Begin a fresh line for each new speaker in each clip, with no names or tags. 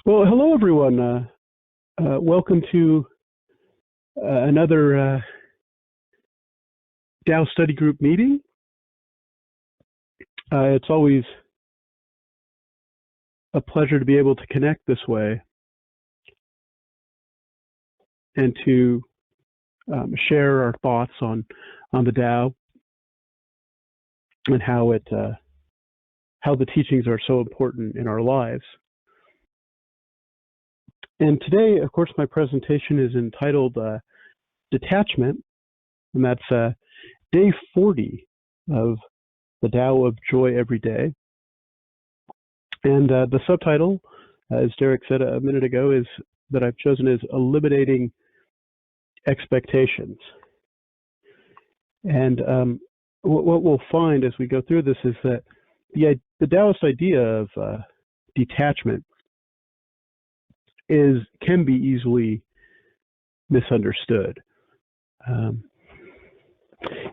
Well, hello everyone. Welcome to another Tao study group meeting. It's always a pleasure to be able to connect this way and to share our thoughts on the Tao and how the teachings are so important in our lives. And today, of course, my presentation is entitled Detachment, and that's day 40 of the Tao of Joy Every Day. And the subtitle, as Derek said a minute ago, is that I've chosen is Eliminating Expectations. And what we'll find as we go through this is that the Taoist idea of detachment can be easily misunderstood.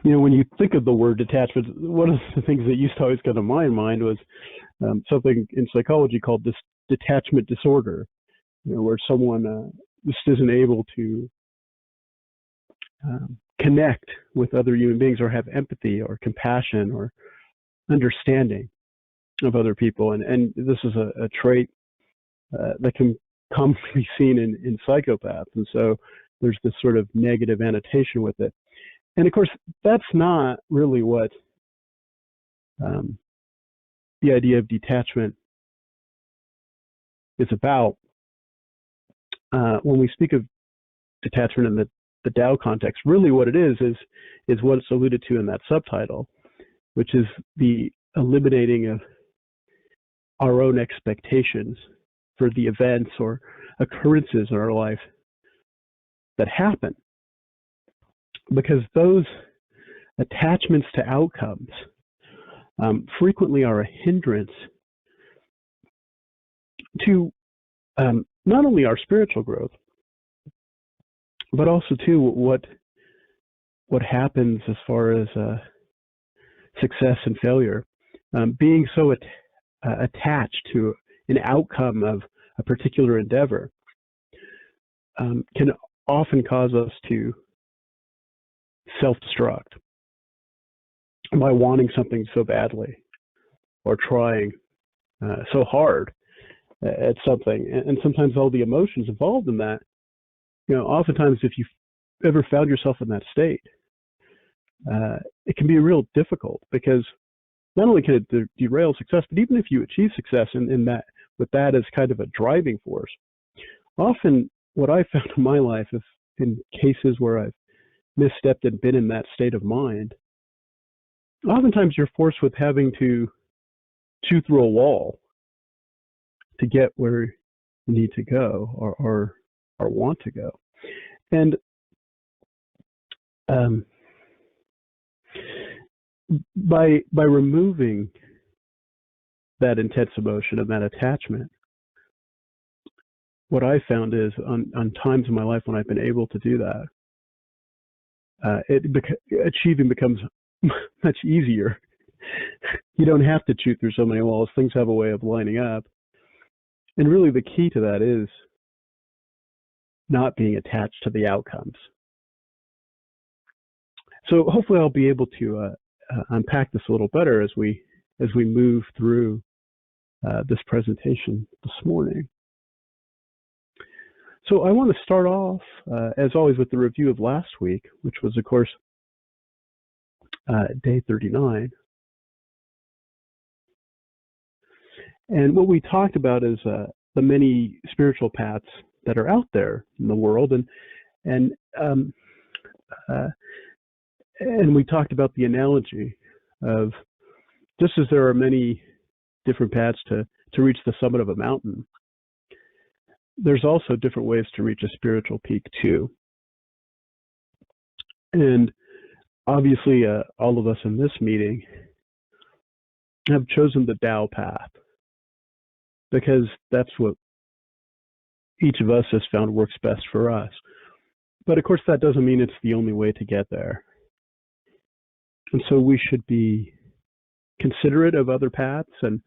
When you think of the word detachment, one of the things that used to always come to my mind was something in psychology called this detachment disorder, where someone just isn't able to connect with other human beings or have empathy or compassion or understanding of other people. And this is a trait that can commonly be seen in psychopaths. And so there's this sort of negative annotation with it. And of course, that's not really what the idea of detachment is about. When we speak of detachment in the Tao context, really what it is what it's alluded to in that subtitle, which is the eliminating of our own expectations for the events or occurrences in our life that happen. Because those attachments to outcomes frequently are a hindrance to not only our spiritual growth, but also to what happens as far as success and failure. Being so attached to an outcome of a particular endeavor can often cause us to self-destruct by wanting something so badly or trying so hard at something. And sometimes all the emotions involved in that, oftentimes if you've ever found yourself in that state, it can be real difficult, because not only can it derail success, but even if you achieve success in that, with that as kind of a driving force, often what I found in my life is in cases where I've misstepped and been in that state of mind, oftentimes you're forced with having to chew through a wall to get where you need to go or want to go. And by removing that intense emotion and that attachment, what I found is on times in my life when I've been able to do that, achieving becomes much easier. You don't have to chew through so many walls. Things have a way of lining up. And really the key to that is not being attached to the outcomes. So hopefully I'll be able to unpack this a little better as we move through this presentation this morning. So I want to start off, as always, with the review of last week, which was, of course, day 39. And what we talked about is the many spiritual paths that are out there in the world, and we talked about the analogy of, just as there are many different paths to reach the summit of a mountain, there's also different ways to reach a spiritual peak too. And obviously, all of us in this meeting have chosen the Tao path, because that's what each of us has found works best for us. But of course, that doesn't mean it's the only way to get there. And so we should be considerate of other paths, and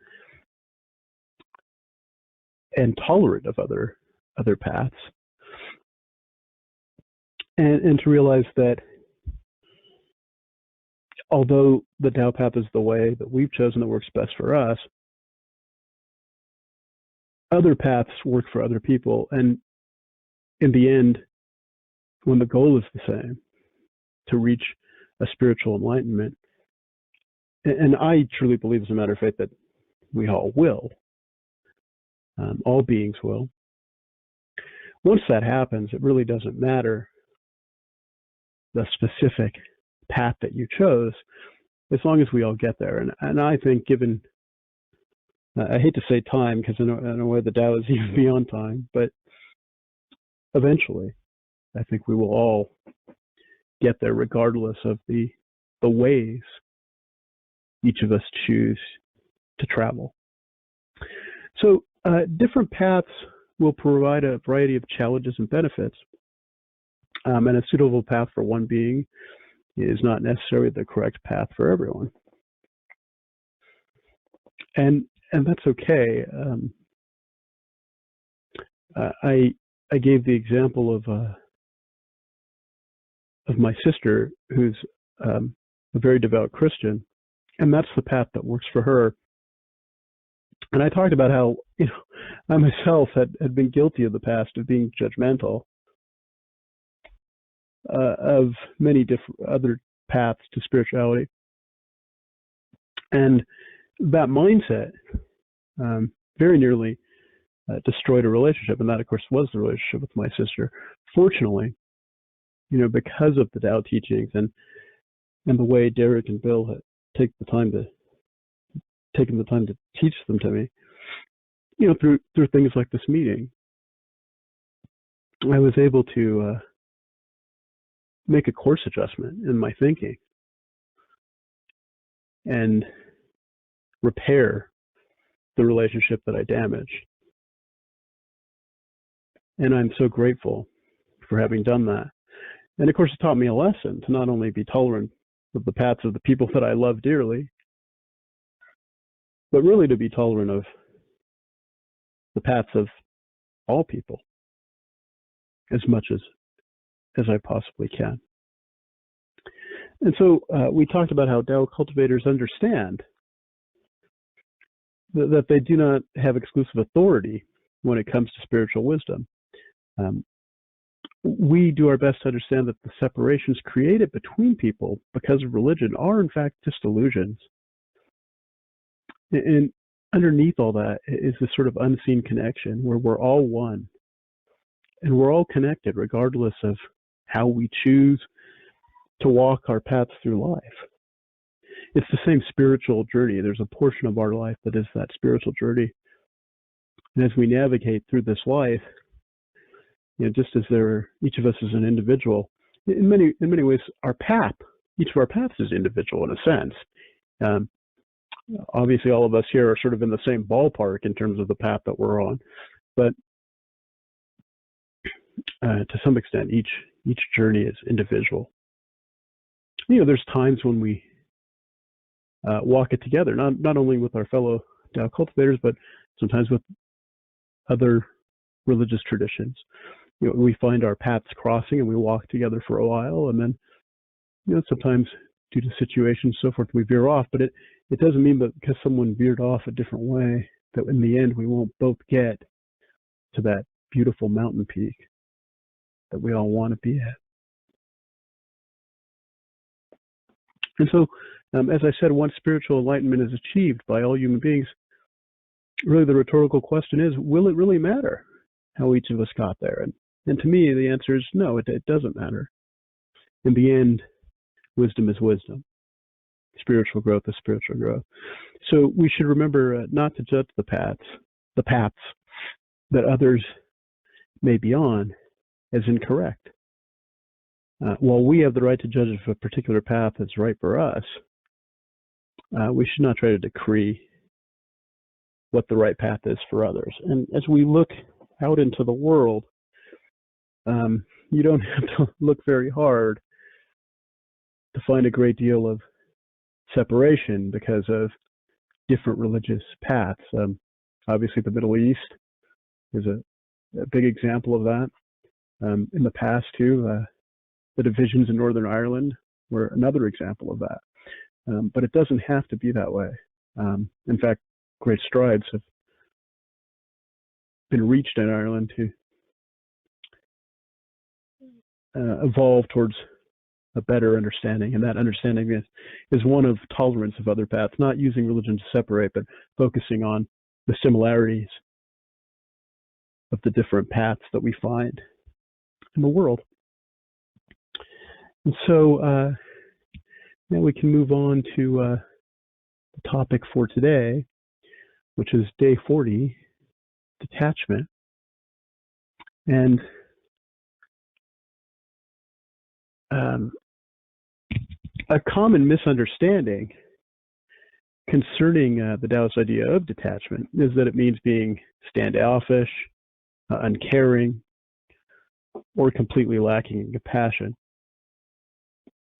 and tolerant of other paths, and to realize that although the Tao path is the way that we've chosen that works best for us, other paths work for other people, and in the end, when the goal is the same, to reach a spiritual enlightenment, and I truly believe as a matter of faith that we all will, all beings will. Once that happens, it really doesn't matter the specific path that you chose, as long as we all get there. And I think, given, I hate to say time, because in a way the Tao is even beyond time, but eventually, I think we will all get there, regardless of the ways each of us choose to travel. So different paths will provide a variety of challenges and benefits, and a suitable path for one being is not necessarily the correct path for everyone, and that's okay. I gave the example of my sister, who's a very devout Christian, and that's the path that works for her. And I talked about how, I myself had been guilty of the past of being judgmental of many different other paths to spirituality, and that mindset very nearly destroyed a relationship, and that, of course, was the relationship with my sister. Fortunately, because of the Tao teachings and the way Derek and Bill had taken the time to teach them to me, through things like this meeting, I was able to make a course adjustment in my thinking and repair the relationship that I damaged. And I'm so grateful for having done that. And of course, it taught me a lesson to not only be tolerant of the paths of the people that I love dearly, but really to be tolerant of the paths of all people as much as I possibly can. And so we talked about how Tao cultivators understand that they do not have exclusive authority when it comes to spiritual wisdom. We do our best to understand that the separations created between people because of religion are in fact just illusions. And underneath all that is this sort of unseen connection where we're all one and we're all connected regardless of how we choose to walk our paths through life. It's the same spiritual journey. There's a portion of our life that is that spiritual journey. And as we navigate through this life, just as each of us is an individual, in many ways, each of our paths is individual in a sense. Obviously, all of us here are sort of in the same ballpark in terms of the path that we're on, but to some extent, each journey is individual. There's times when we walk it together, not only with our fellow Tao cultivators, but sometimes with other religious traditions. We find our paths crossing and we walk together for a while, and then sometimes due to situations and so forth we veer off, but it doesn't mean that because someone veered off a different way that in the end we won't both get to that beautiful mountain peak that we all want to be at. And so, as I said, once spiritual enlightenment is achieved by all human beings, really the rhetorical question is, will it really matter how each of us got there? And to me, the answer is no, it doesn't matter. In the end, wisdom is wisdom. Spiritual growth is spiritual growth. So we should remember not to judge the paths that others may be on as incorrect. While we have the right to judge if a particular path is right for us, we should not try to decree what the right path is for others. And as we look out into the world, you don't have to look very hard to find a great deal of separation because of different religious paths. Obviously, the Middle East is a big example of that. In the past, too, the divisions in Northern Ireland were another example of that. But it doesn't have to be that way. In fact, great strides have been reached in Ireland to evolve towards a better understanding, and that understanding is one of tolerance of other paths, not using religion to separate, but focusing on the similarities of the different paths that we find in the world. And so now we can move on to the topic for today, which is day 40, detachment. And a common misunderstanding concerning the Taoist idea of detachment is that it means being standoffish, uncaring, or completely lacking in compassion.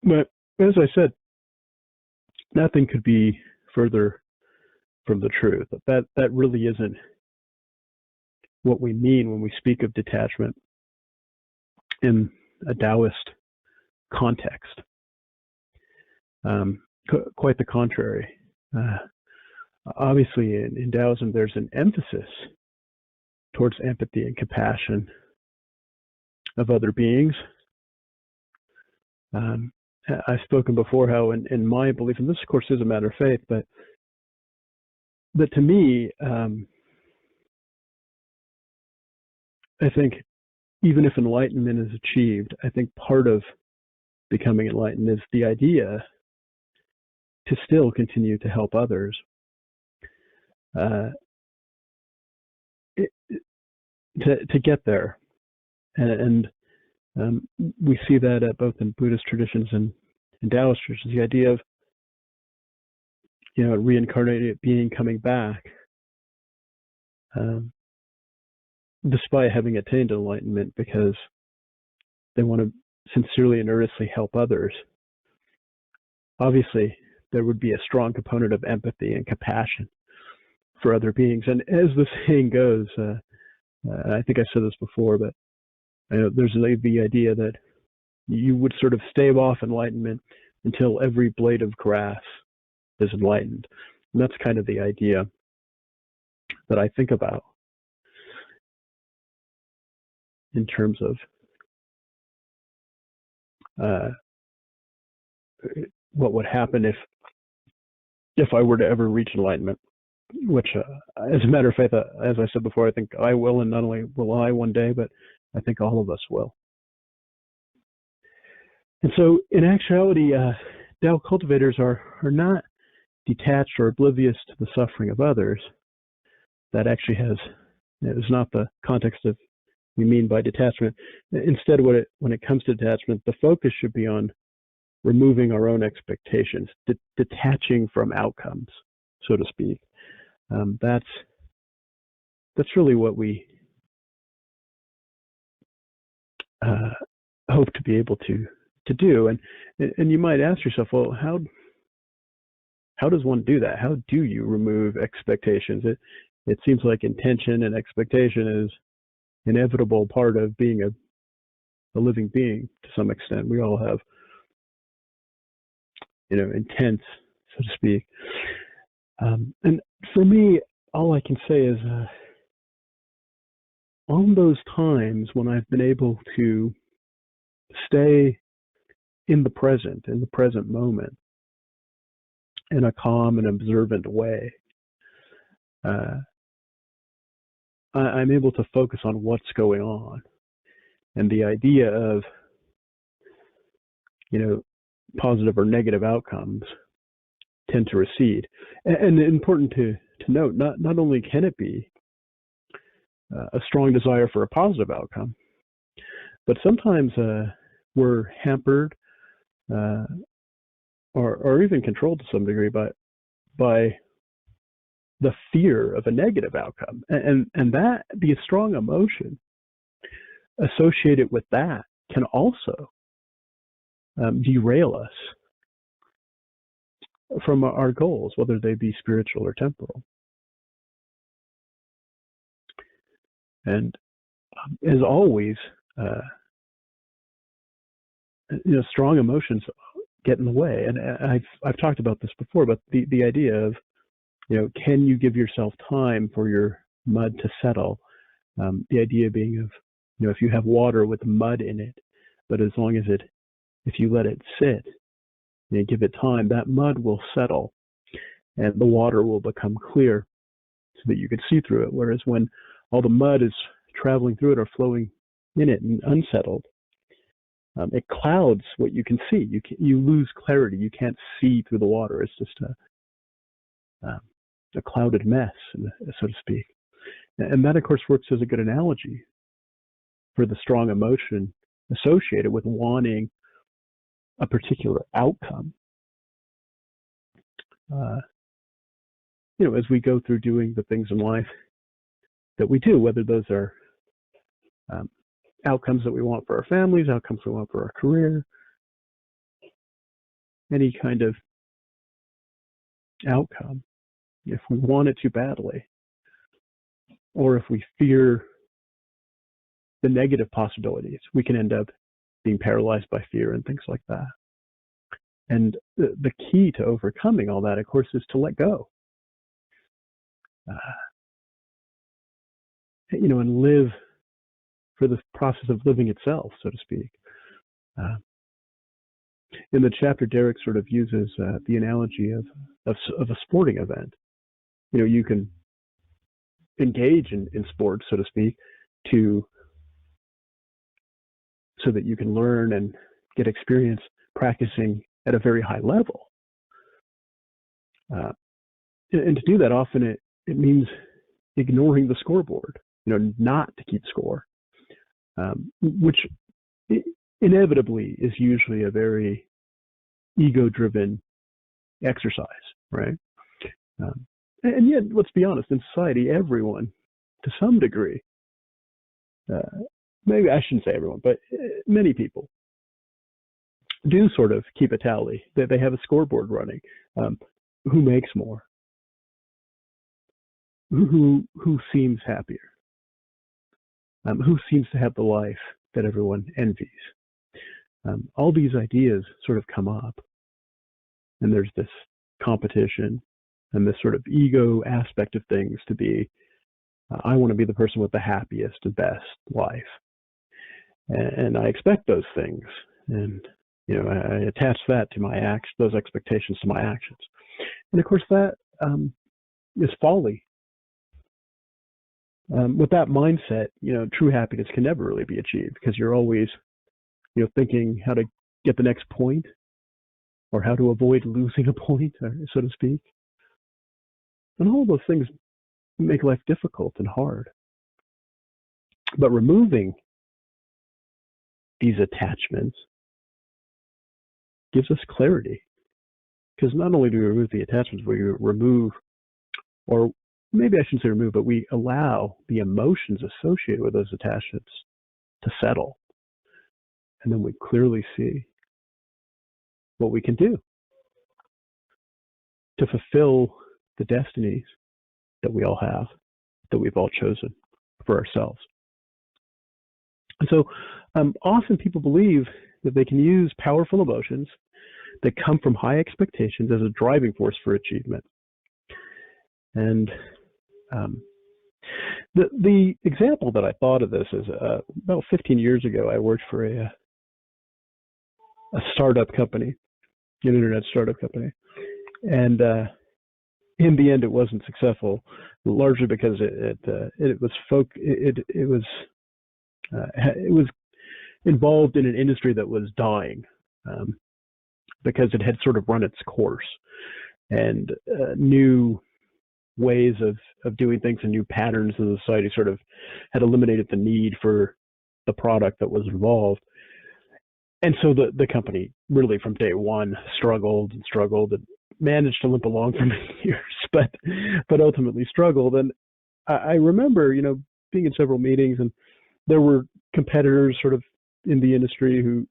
But as I said, nothing could be further from the truth. That really isn't what we mean when we speak of detachment in a Taoist context. Quite the contrary. Obviously, in Taoism, there's an emphasis towards empathy and compassion of other beings. I've spoken before how, in my belief, and this, of course, is a matter of faith, but to me, I think even if enlightenment is achieved, I think part of becoming enlightened is the idea to still continue to help others. To get there. And we see that both in Buddhist traditions and in Taoist traditions, the idea of, a reincarnated being coming back, despite having attained enlightenment, because they want to sincerely and earnestly help others. Obviously, there would be a strong component of empathy and compassion for other beings. And as the saying goes, I think I said this before, but there's the idea that you would sort of stave off enlightenment until every blade of grass is enlightened. And that's kind of the idea that I think about in terms of what would happen if I were to ever reach enlightenment, which, as a matter of fact, as I said before, I think I will, and not only will I one day, but I think all of us will. And so, in actuality, Tao cultivators are not detached or oblivious to the suffering of others. That actually is not the context of we mean by detachment. Instead, when it comes to detachment, the focus should be on removing our own expectations, detaching from outcomes, so to speak. That's really what we hope to be able to do. And you might ask yourself, well, how does one do that? How do you remove expectations? It seems like intention and expectation is inevitable part of being a living being to some extent. We all have, intent, so to speak. And for me, all I can say is on those times when I've been able to stay in the present moment, in a calm and observant way, I'm able to focus on what's going on. And the idea of, positive or negative outcomes tend to recede. And important to note, not only can it be a strong desire for a positive outcome, but sometimes we're hampered or even controlled to some degree by the fear of a negative outcome, and that the strong emotion associated with that can also derail us from our goals, whether they be spiritual or temporal. And as always, strong emotions get in the way. And I've talked about this before, but the idea of, can you give yourself time for your mud to settle? The idea being of, if you have water with mud in it, but as long as if you let it sit, give it time, that mud will settle and the water will become clear so that you can see through it. Whereas when all the mud is traveling through it or flowing in it and unsettled, it clouds what you can see. You lose clarity. You can't see through the water. It's just a clouded mess, so to speak. And that, of course, works as a good analogy for the strong emotion associated with wanting a particular outcome. As we go through doing the things in life that we do, whether those are outcomes that we want for our families, outcomes we want for our career, any kind of outcome, if we want it too badly, or if we fear the negative possibilities, we can end up being paralyzed by fear and things like that. And the key to overcoming all that, of course, is to let go. And live for the process of living itself, so to speak. In the chapter, Derek sort of uses the analogy of a sporting event. You can engage in sports, so to speak, so that you can learn and get experience practicing at a very high level. And to do that, often it means ignoring the scoreboard, not to keep score, which inevitably is usually a very ego-driven exercise, right? And yet, let's be honest, in society, everyone, to some degree, maybe I shouldn't say everyone, but many people do sort of keep a tally. That they have a scoreboard running. Who makes more? Who seems happier? Who seems to have the life that everyone envies? All these ideas sort of come up, and there's this competition and this sort of ego aspect of things to be, I want to be the person with the happiest and best life. And I expect those things. And, I attach that to my actions, those expectations to my actions. And of course, that is folly. With that mindset, true happiness can never really be achieved because you're always, thinking how to get the next point or how to avoid losing a point, so to speak. And all those things make life difficult and hard. But removing these attachments gives us clarity. Because not only do we remove the attachments, we remove, or maybe I shouldn't say remove, but we allow the emotions associated with those attachments to settle. And then we clearly see what we can do to fulfill the destinies that we all have, that we've all chosen for ourselves. And so often people believe that they can use powerful emotions that come from high expectations as a driving force for achievement. And the example that I thought of this is about 15 years ago, I worked for a startup company, an internet startup company. And in the end, it wasn't successful, largely because it was involved in an industry that was dying because it had sort of run its course, and new ways of doing things and new patterns in society sort of had eliminated the need for the product that was involved. And so the company really from day one struggled and managed to limp along for many years, but ultimately struggled. And I remember, being in several meetings, and there were competitors sort of in the industry who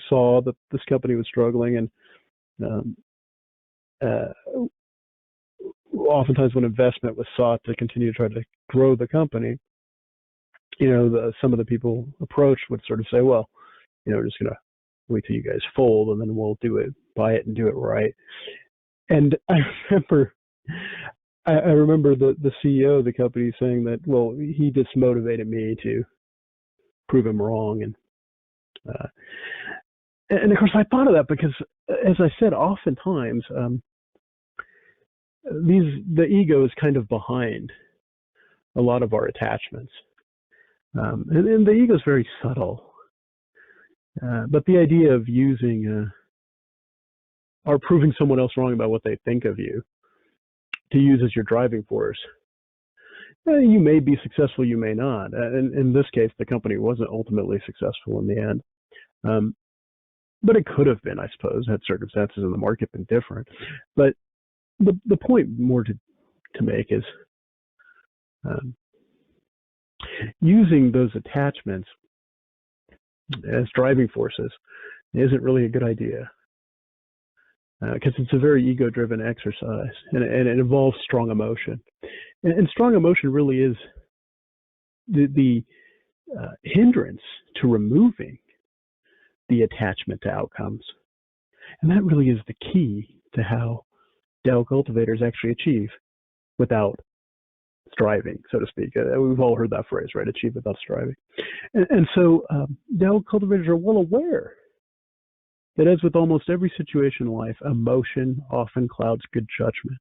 saw that this company was struggling, and oftentimes when investment was sought to continue to try to grow the company, some of the people approached would sort of say, well, we're just going to wait till you guys fold and then we'll buy it and do it right. And I remember the CEO of the company saying that, well, he just motivated me to prove him wrong. And of course I thought of that because, as I said, oftentimes the ego is kind of behind a lot of our attachments. And the ego is very subtle. But the idea of using or proving someone else wrong about what they think of you to use as your driving force, you may be successful, you may not. And in this case, the company wasn't ultimately successful in the end. But it could have been, I suppose, had circumstances in the market been different. But the point more to make is using those attachments as driving forces isn't really a good idea, because it's a very ego-driven exercise, and it involves strong emotion. And strong emotion really is the hindrance to removing the attachment to outcomes. And that really is the key to how Tao cultivators actually achieve without striving, so to speak. We've all heard that phrase, right? Achieve without striving. And so Tao cultivators are well aware that, as with almost every situation in life, emotion often clouds good judgment.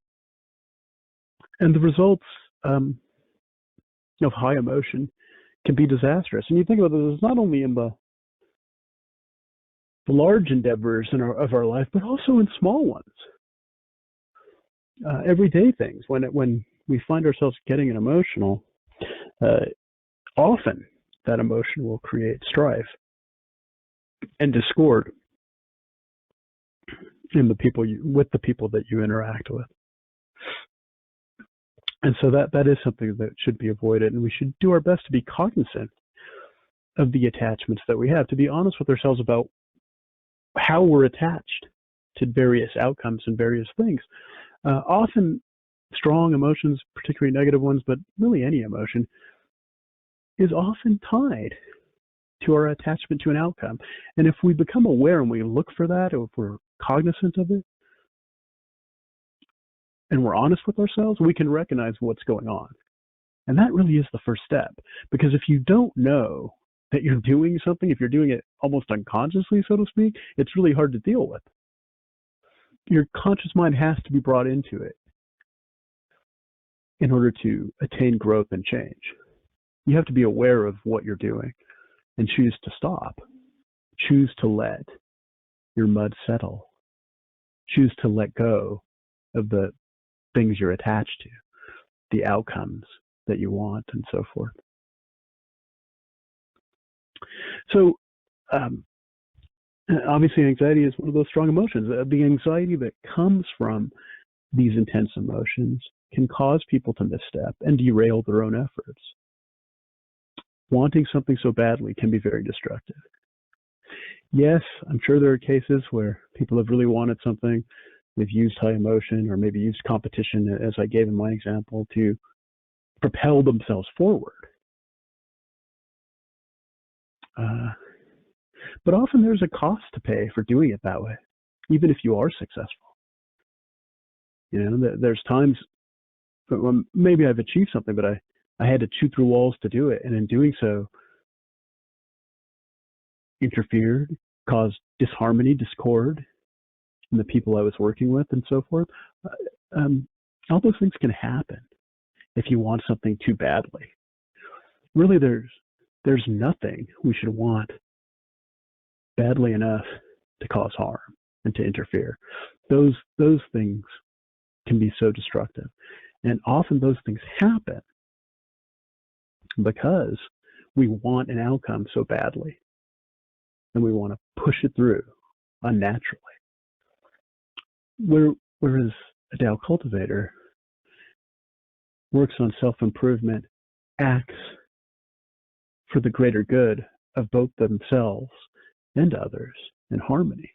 And the results of high emotion can be disastrous. And you think about this, not only in the large endeavors of our life, but also in small ones. Everyday things. When we find ourselves getting an emotional, often that emotion will create strife and discord in with the people that you interact with. And so that is something that should be avoided, and we should do our best to be cognizant of the attachments that we have, to be honest with ourselves about how we're attached to various outcomes and various things. Often strong emotions, particularly negative ones, but really any emotion, is often tied to our attachment to an outcome. And if we become aware and we look for that, or if we're cognizant of it, and we're honest with ourselves, we can recognize what's going on. And that really is the first step. Because if you don't know that you're doing something, if you're doing it almost unconsciously, so to speak, it's really hard to deal with. Your conscious mind has to be brought into it in order to attain growth and change. You have to be aware of what you're doing and choose to stop. Choose to let your mud settle. Choose to let go of the things you're attached to, the outcomes that you want, and so forth. So, obviously, anxiety is one of those strong emotions. The anxiety that comes from these intense emotions can cause people to misstep and derail their own efforts. Wanting something so badly can be very destructive. Yes, I'm sure there are cases where people have really wanted something. They've used high emotion, or maybe used competition, as I gave in my example, to propel themselves forward. But often there's a cost to pay for doing it that way, even if you are successful. There's times when maybe I've achieved something, but I had to chew through walls to do it, and in doing so, interfered, caused disharmony, discord in the people I was working with, and so forth. All those things can happen if you want something too badly. Really, there's nothing we should want badly enough to cause harm and to interfere. Those things can be so destructive. And often those things happen because we want an outcome so badly, and we want to push it through unnaturally. Whereas a Tao cultivator works on self-improvement, acts for the greater good of both themselves and others in harmony,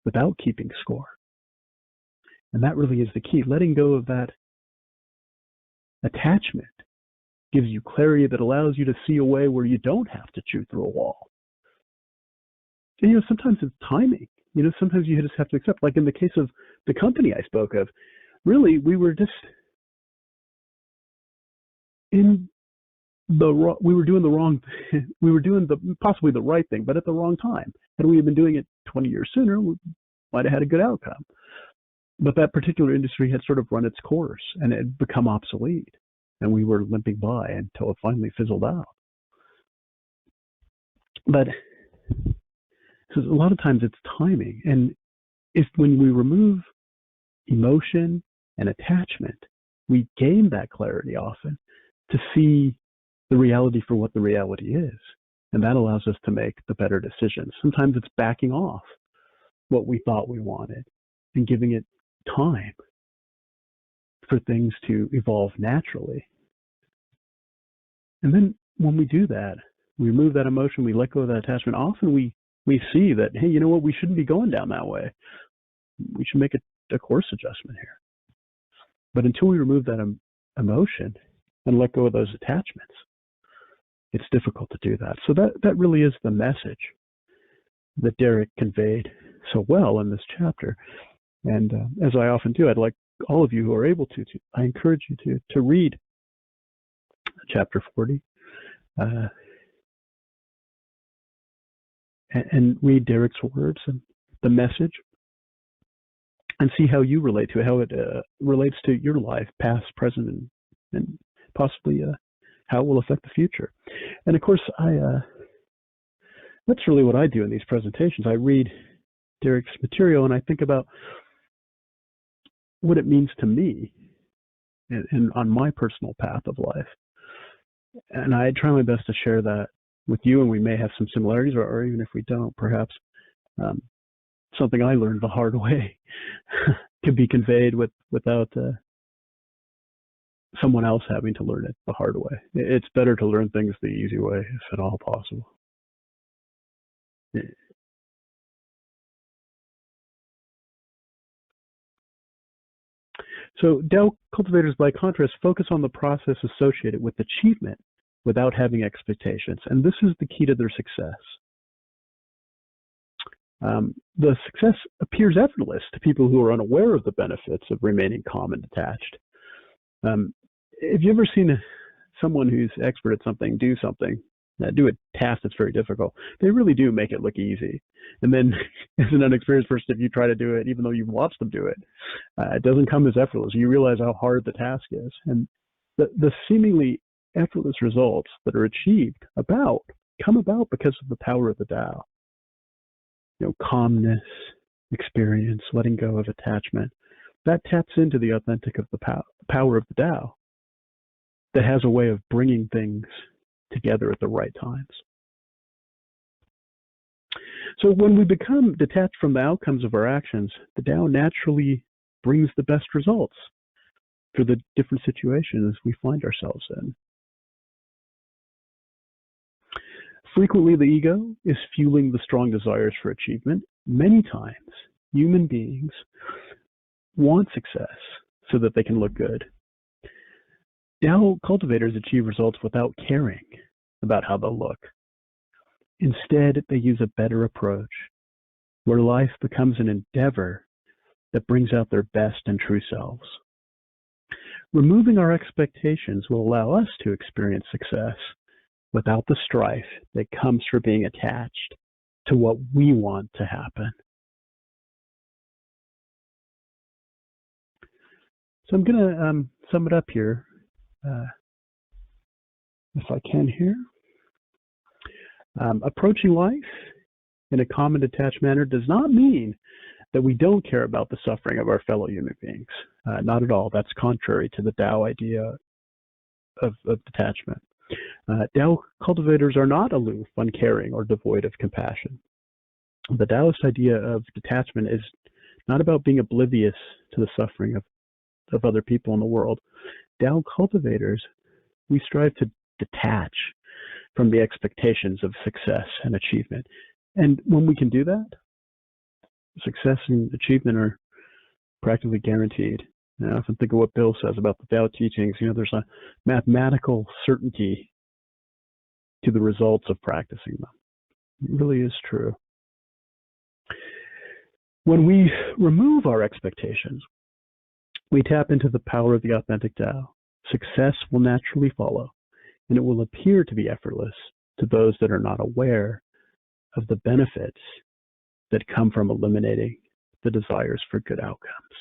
without keeping score. And that really is the key, letting go of that attachment gives you clarity that allows you to see a way where you don't have to chew through a wall. And, sometimes it's timing. Sometimes you just have to accept, like in the case of the company I spoke of, really, we were just we were doing the wrong, we were doing possibly the right thing, but at the wrong time. Had we been doing it 20 years sooner, we might have had a good outcome. But that particular industry had sort of run its course and it had become obsolete. And we were limping by until it finally fizzled out. But so a lot of times it's timing. And when we remove emotion and attachment, we gain that clarity often to see the reality for what the reality is. And that allows us to make the better decisions. Sometimes it's backing off what we thought we wanted and giving it time for things to evolve naturally. And then when we do that, we remove that emotion, we let go of that attachment, often we see that, hey, you know what, we shouldn't be going down that way. We should make a course adjustment here. But until we remove that emotion and let go of those attachments, it's difficult to do that. So that really is the message that Derek conveyed so well in this chapter. And as I often do, I'd like all of you who are able to I encourage you to read chapter 40 and read Derek's words and the message and see how you relate to it, how it relates to your life, past, present, and possibly how it will affect the future. And of course, that's really what I do in these presentations. I read Derek's material and I think about what it means to me and on my personal path of life. And I try my best to share that with you, and we may have some similarities, or even if we don't, perhaps something I learned the hard way could be conveyed without someone else having to learn it the hard way. It's better to learn things the easy way, if at all possible. So Tao cultivators, by contrast, focus on the process associated with achievement without having expectations. And this is the key to their success. The success appears effortless to people who are unaware of the benefits of remaining calm and detached. Have you ever seen someone who's expert at something do a task that's very difficult? They really do make it look easy. And then as an unexperienced person, if you try to do it, even though you've watched them do it, it doesn't come as effortless. You realize how hard the task is. And the seemingly effortless results that are achieved come about because of the power of the Tao. Calmness, experience, letting go of attachment. That taps into the authentic of the power of the Tao that has a way of bringing things together at the right times. So when we become detached from the outcomes of our actions, the Tao naturally brings the best results for the different situations we find ourselves in. Frequently, the ego is fueling the strong desires for achievement. Many times, human beings want success so that they can look good. Tao cultivators achieve results without caring about how they'll look. Instead, they use a better approach, where life becomes an endeavor that brings out their best and true selves. Removing our expectations will allow us to experience success without the strife that comes from being attached to what we want to happen. So I'm going to sum it up here, if I can here. Approaching life in a calm and detached manner does not mean that we don't care about the suffering of our fellow human beings. Not at all. That's contrary to the Tao idea of detachment. Tao cultivators are not aloof, uncaring, or devoid of compassion. The Taoist idea of detachment is not about being oblivious to the suffering of other people in the world. Tao cultivators, we strive to detach from the expectations of success and achievement. And when we can do that, success and achievement are practically guaranteed. I often think of what Bill says about the Tao teachings. There's a mathematical certainty to the results of practicing them. It really is true. When we remove our expectations, we tap into the power of the authentic Tao. Success will naturally follow, and it will appear to be effortless to those that are not aware of the benefits that come from eliminating the desires for good outcomes.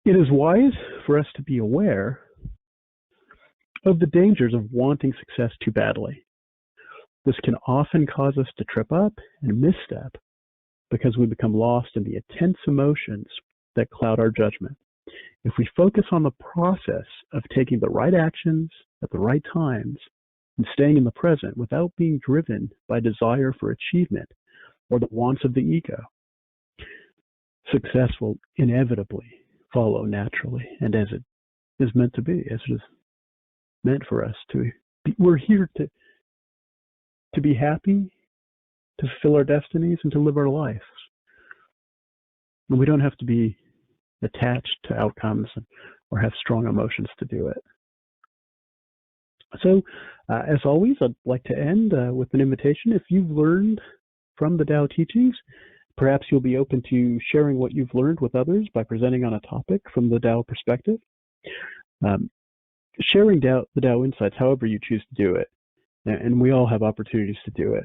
It is wise for us to be aware of the dangers of wanting success too badly. This can often cause us to trip up and misstep because we become lost in the intense emotions that cloud our judgment. If we focus on the process of taking the right actions at the right times and staying in the present without being driven by desire for achievement or the wants of the ego, success will inevitably follow naturally and as it is meant to be, as it is meant for us to be. We're here to be happy, to fulfill our destinies, and to live our lives. And we don't have to be attached to outcomes or have strong emotions to do it. So, as always, I'd like to end with an invitation. If you've learned from the Tao teachings, perhaps you'll be open to sharing what you've learned with others by presenting on a topic from the Tao perspective. Sharing the Tao insights, however you choose to do it, and we all have opportunities to do it.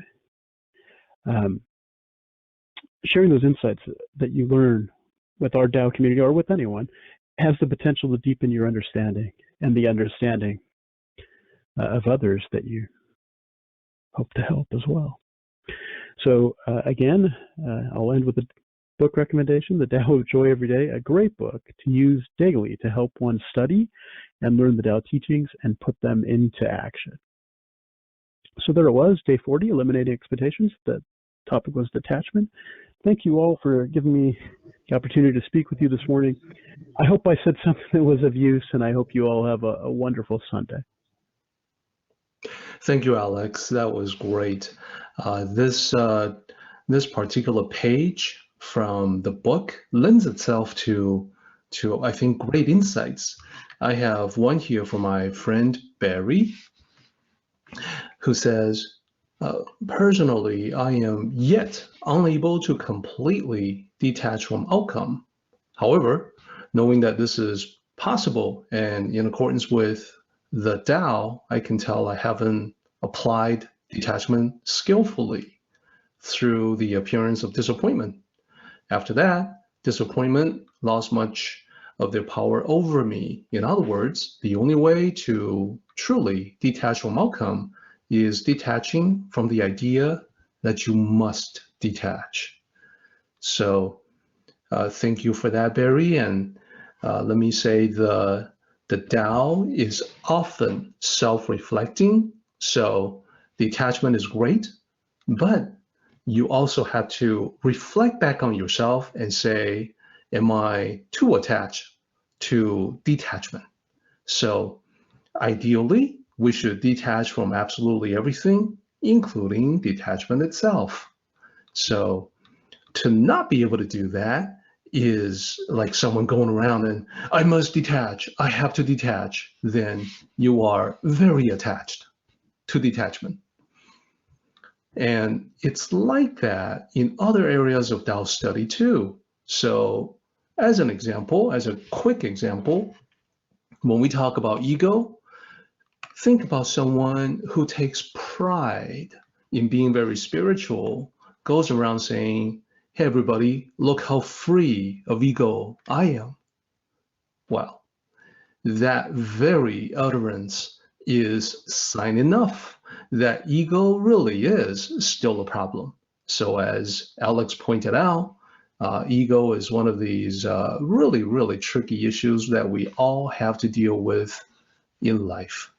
Sharing those insights that you learn with our Tao community or with anyone has the potential to deepen your understanding and the understanding of others that you hope to help as well. So again, I'll end with a book recommendation, The Tao of Joy Every Day, a great book to use daily to help one study and learn the Tao teachings and put them into action. So there it was, day 40, Eliminating Expectations. The topic was detachment. Thank you all for giving me the opportunity to speak with you this morning. I hope I said something that was of use, and I hope you all have a wonderful Sunday.
Thank you, Alex. That was great. This particular page from the book lends itself to I think, great insights. I have one here from my friend Barry, who says, personally, I am yet unable to completely detach from outcome. However, knowing that this is possible and in accordance with the Tao, I can tell I haven't applied detachment skillfully through the appearance of disappointment. After that, disappointment lost much of their power over me. In other words, the only way to truly detach from outcome is detaching from the idea that you must detach. So thank you for that, Barry. And let me say the Tao is often self-reflecting. So detachment is great, but you also have to reflect back on yourself and say, am I too attached to detachment? So ideally, we should detach from absolutely everything, including detachment itself. So to not be able to do that is like someone going around and I must detach, I have to detach. Then you are very attached to detachment. And it's like that in other areas of Tao study too. So as an example, as a quick example, when we talk about ego, think about someone who takes pride in being very spiritual, goes around saying, hey, everybody, look how free of ego I am. Well, that very utterance is sign enough that ego really is still a problem. So as Alex pointed out, ego is one of these really, really tricky issues that we all have to deal with in life.